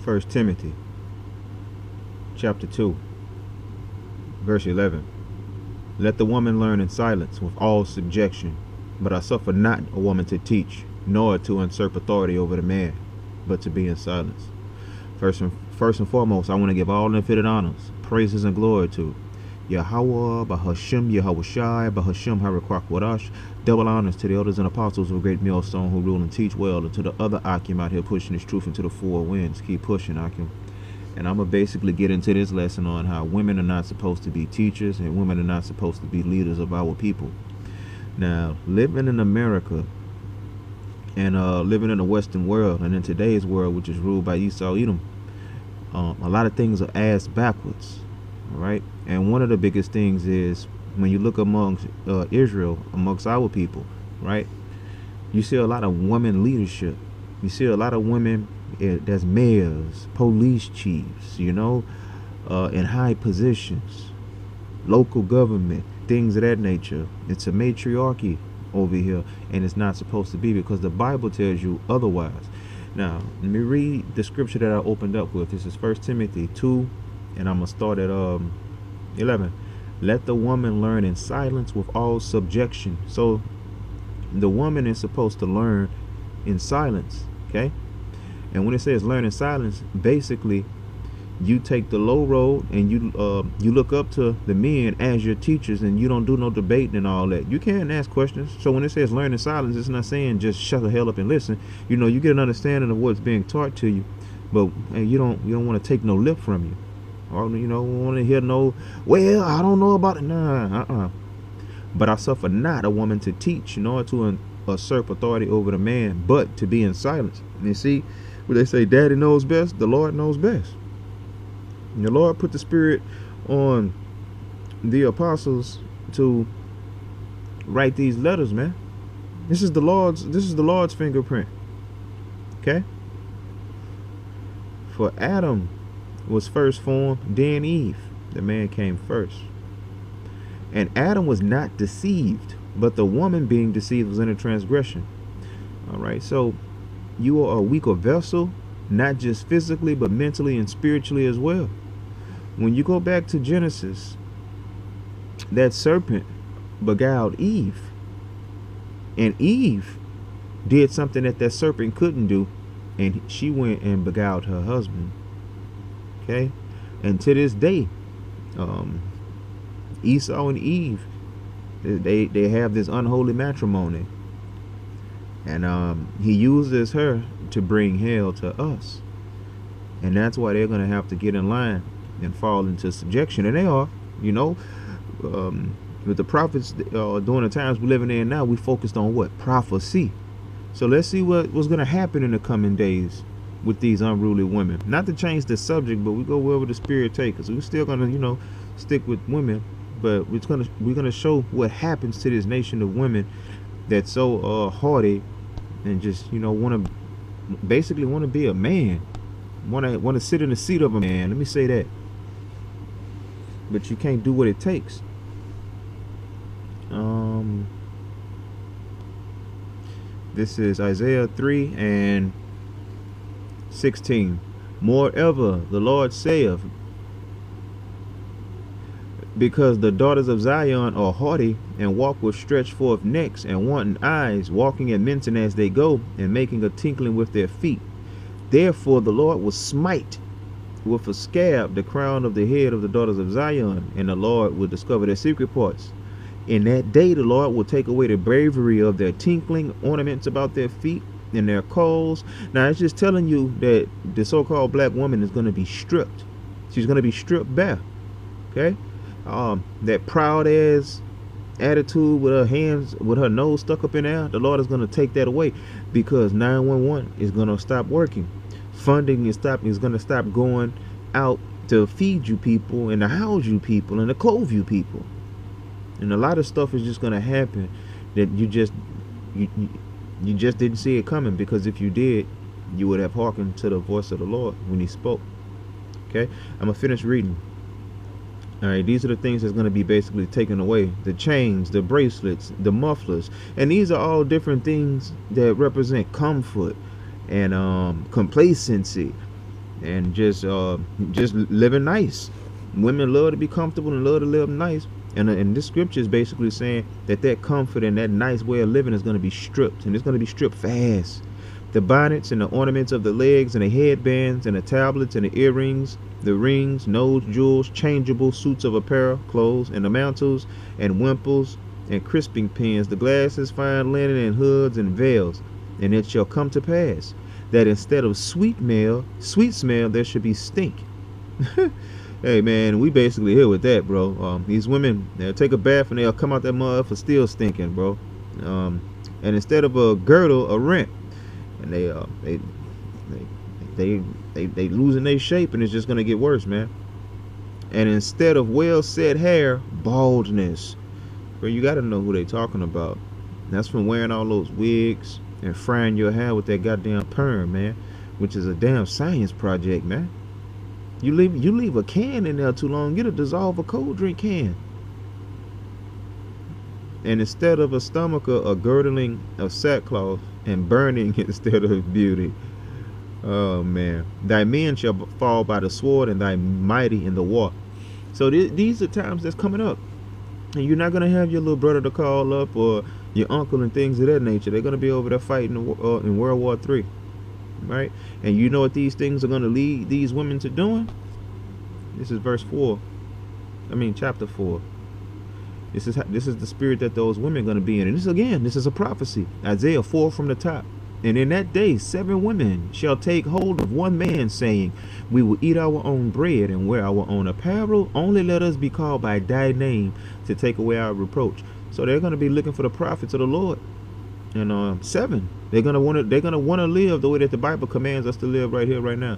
First Timothy chapter 2, verse 11. Let the woman learn in silence with all subjection, but I suffer not a woman to teach, nor to usurp authority over the man, but to be in silence. First and foremost, I want to give all unfitted honors, praises, and glory to Yahweh, Bahashim, Yahushai, Bahashim, Harakwadash. Double honors to the elders and apostles of Great Millstone who rule and teach well, and to the other Akim out here pushing his truth into the four winds. Keep pushing, Akim. And I'm going to basically get into this lesson on how women are not supposed to be teachers and women are not supposed to be leaders of our people. Now, living in America and living in the Western world and in today's world, which is ruled by Esau Edom, a lot of things are ass backwards. All right. And one of the biggest things is when you look amongst Israel, amongst our people, right, you see a lot of women leadership. You see a lot of women that's mayors, police chiefs, you know, in high positions, local government, things of that nature. It's a matriarchy over here, and it's not supposed to be, because the Bible tells you otherwise. Now, let me read the scripture that I opened up with. This is 1 Timothy 2, and I'm going to start at 11. Let the woman learn in silence with all subjection. So the woman is supposed to learn in silence, okay? And when it says learn in silence, basically you take the low road and you look up to the men as your teachers, and you don't do no debating and all that. You can ask questions. So when it says learn in silence, it's not saying just shut the hell up and listen. You know, you get an understanding of what's being taught to you, but you don't want to take no lip from you. Or, you know, want to hear no, well, I don't know about it. Nah, But I suffer not a woman to teach, nor to usurp authority over the man, but to be in silence. And you see, when they say daddy knows best, the Lord knows best. And the Lord put the spirit on the apostles to write these letters, man. This is the Lord's fingerprint. Okay? For Adam was first formed, then Eve. The man came first. And Adam was not deceived, but the woman being deceived was in a transgression. All right, so you are a weaker vessel, not just physically, but mentally and spiritually as well. When you go back to Genesis, that serpent beguiled Eve. And Eve did something that serpent couldn't do, and she went and beguiled her husband. Okay, and to this day, Esau and Eve, they have this unholy matrimony, and he uses her to bring hell to us, and that's why they're gonna have to get in line and fall into subjection, and they are, you know. With the prophets during the times we're living in now, we focused on what? Prophecy. So let's see what's gonna happen in the coming days with these unruly women. Not to change the subject, but we go wherever the spirit takes us. We're still gonna, you know, stick with women, but we're gonna show what happens to this nation of women that's so haughty and just, you know, basically want to be a man, want to sit in the seat of a man. Let me say that. But you can't do what it takes. This is Isaiah 3 and 16. Moreover, the Lord saith, because the daughters of Zion are haughty, and walk with stretched forth necks, and wanting eyes, walking and mincing as they go, and making a tinkling with their feet. Therefore the Lord will smite with a scab the crown of the head of the daughters of Zion, and the Lord will discover their secret parts. In that day the Lord will take away the bravery of their tinkling ornaments about their feet and their coals. Now it's just telling you that the so-called black woman is going to be stripped. She's going to be stripped bare. Okay? That proud ass attitude with her hands, with her nose stuck up in there, the Lord is going to take that away, because 911 is going to stop working. Funding is going to stop going out to feed you people and to house you people and to clothe you people. And a lot of stuff is just going to happen that you just didn't see it coming, because if you did, you would have hearkened to the voice of the Lord when he spoke. Okay, I'm going to finish reading. All right, these are the things that's going to be basically taken away. The chains, the bracelets, the mufflers. And these are all different things that represent comfort and complacency and just living nice. Women love to be comfortable and love to live nice. And this scripture is basically saying that that comfort and that nice way of living is going to be stripped, and it's going to be stripped fast. The bonnets and the ornaments of the legs and the headbands and the tablets and the earrings, the rings, nose jewels, changeable suits of apparel, clothes, and the mantles and wimples and crisping pins, the glasses, fine linen, and hoods and veils. And it shall come to pass that instead of sweet smell, there should be stink. Hey man, we basically here with that, bro. These women, they'll take a bath and they'll come out that motherfucker still stinking, bro. And instead of a girdle, a rent, and they losing their shape, and it's just gonna get worse, man. And instead of well set hair, baldness. Bro, you gotta know who they talking about. That's from wearing all those wigs and frying your hair with that goddamn perm, man, which is a damn science project, man. You leave a can in there too long, get a dissolve a cold drink can. And instead of a stomach, a girdling of sackcloth and burning instead of beauty. Oh man, thy men shall fall by the sword, and thy mighty in the war. So these are times that's coming up, and you're not gonna have your little brother to call up or your uncle and things of that nature. They're gonna be over there fighting in World War III. Right? And you know what these things are going to lead these women to doing? This is chapter 4. This is the spirit that those women are going to be in. And this is a prophecy. Isaiah 4 from the top. And in that day 7 women shall take hold of one man, saying, we will eat our own bread and wear our own apparel. Only let us be called by thy name to take away our reproach. So they're going to be looking for the prophets of the Lord. And 7, they're gonna want to live the way that the Bible commands us to live right here, right now.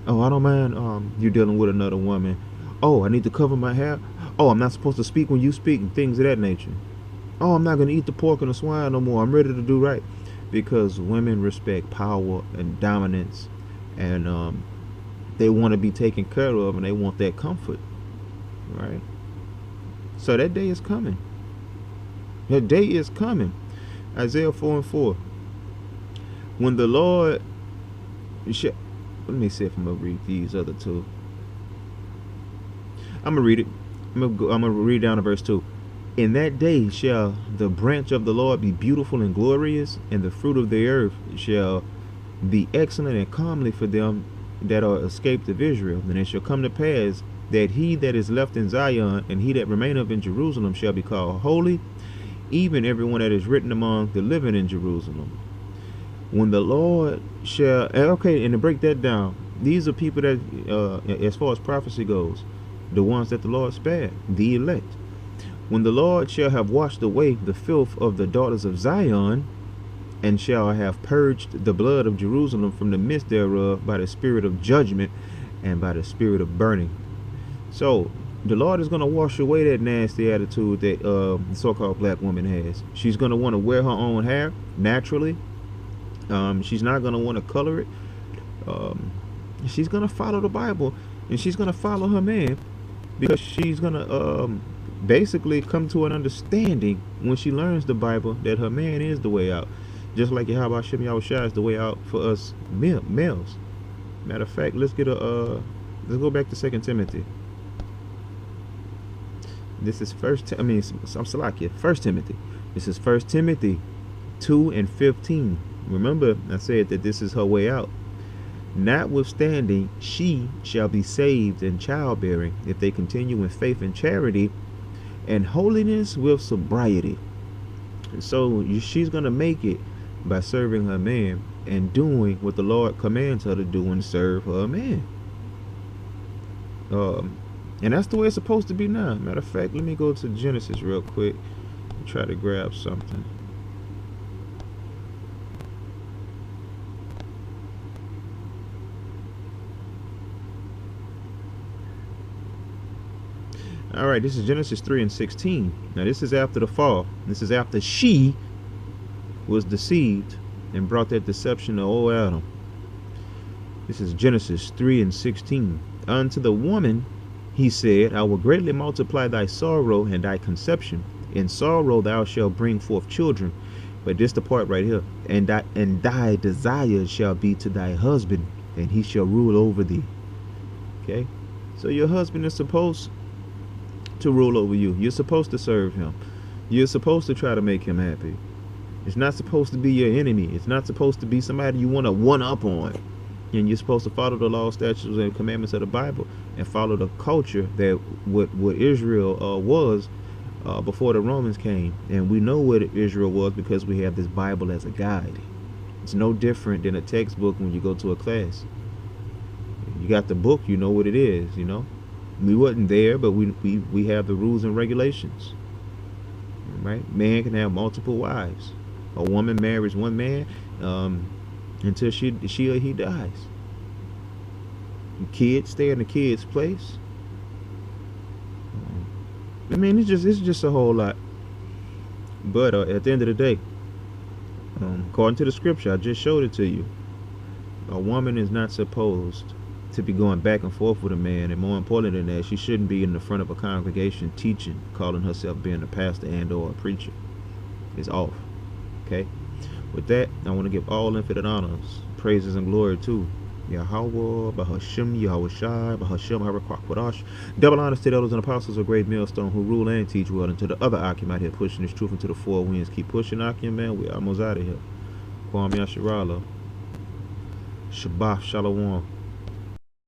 Oh, I don't mind you dealing with another woman. Oh, I need to cover my hair. Oh, I'm not supposed to speak when you speak, and things of that nature. Oh, I'm not gonna eat the pork and the swine no more. I'm ready to do right, because women respect power and dominance, and they want to be taken care of, and they want that comfort, right? So that day is coming. That day is coming. Isaiah 4:4. When the Lord let me see if I'm gonna read these other two. I'm gonna read it. I'm gonna read down to verse 2. In that day shall the branch of the Lord be beautiful and glorious, and the fruit of the earth shall be excellent and comely for them that are escaped of Israel. And it shall come to pass that he that is left in Zion and he that remaineth in Jerusalem shall be called holy, even everyone that is written among the living in Jerusalem. When the Lord shall, okay, and to break that down, these are people that, as far as prophecy goes, the ones that the Lord spared, the elect. When the Lord shall have washed away the filth of the daughters of Zion, and shall have purged the blood of Jerusalem from the midst thereof by the spirit of judgment and by the spirit of burning. So the Lord is going to wash away that nasty attitude that the so-called black woman has. She's going to want to wear her own hair naturally. She's not going to want to color it. She's going to follow the Bible, and she's going to follow her man, because she's going to basically come to an understanding when she learns the Bible that her man is the way out. Just like Yahweh Shem Yahushua is the way out for us males. Matter of fact, let's go back to 2 Timothy. This is First Timothy. This is 1 Timothy 2:15. Remember, I said that this is her way out. Notwithstanding, she shall be saved in childbearing, if they continue in faith and charity, and holiness with sobriety. So she's gonna make it by serving her man and doing what the Lord commands her to do and serve her man. And that's the way it's supposed to be now. Matter of fact, let me go to Genesis real quick and try to grab something. All right, this is Genesis 3:16. Now this is after the fall. This is after she was deceived and brought that deception to old Adam. This is Genesis 3:16. Unto the woman he said, I will greatly multiply thy sorrow and thy conception. In sorrow thou shalt bring forth children. But this the part right here. And thy desire shall be to thy husband, and he shall rule over thee. Okay? So your husband is supposed to rule over you. You're supposed to serve him. You're supposed to try to make him happy. It's not supposed to be your enemy. It's not supposed to be somebody you want to one up on. And you're supposed to follow the law, statutes, and commandments of the Bible, and follow the culture that what Israel was before the Romans came. And we know what Israel was because we have this Bible as a guide. It's no different than a textbook when you go to a class. You got the book, you know what it is, you know. We wasn't there, but we have the rules and regulations. Right? Man can have multiple wives. A woman marries one man until she or he dies. Kids stay in the kid's place. I mean, it's just a whole lot. But at the end of the day, according to the scripture, I just showed it to you. A woman is not supposed to be going back and forth with a man, and more important than that, she shouldn't be in the front of a congregation teaching, calling herself being a pastor and or a preacher. It's off. Okay? With that, I want to give all infinite honors, praises, and glory to Yahweh, Bahashim, Yahweh Shai, Bahashim, Harakwakwadosh. Double honors to the elders and apostles of Great Millstone who rule and teach well, and to the other Akim out here pushing this truth into the four winds. Keep pushing, Akim, man. We're almost out of here. Kwame Yasharala. Shabbat Shalom.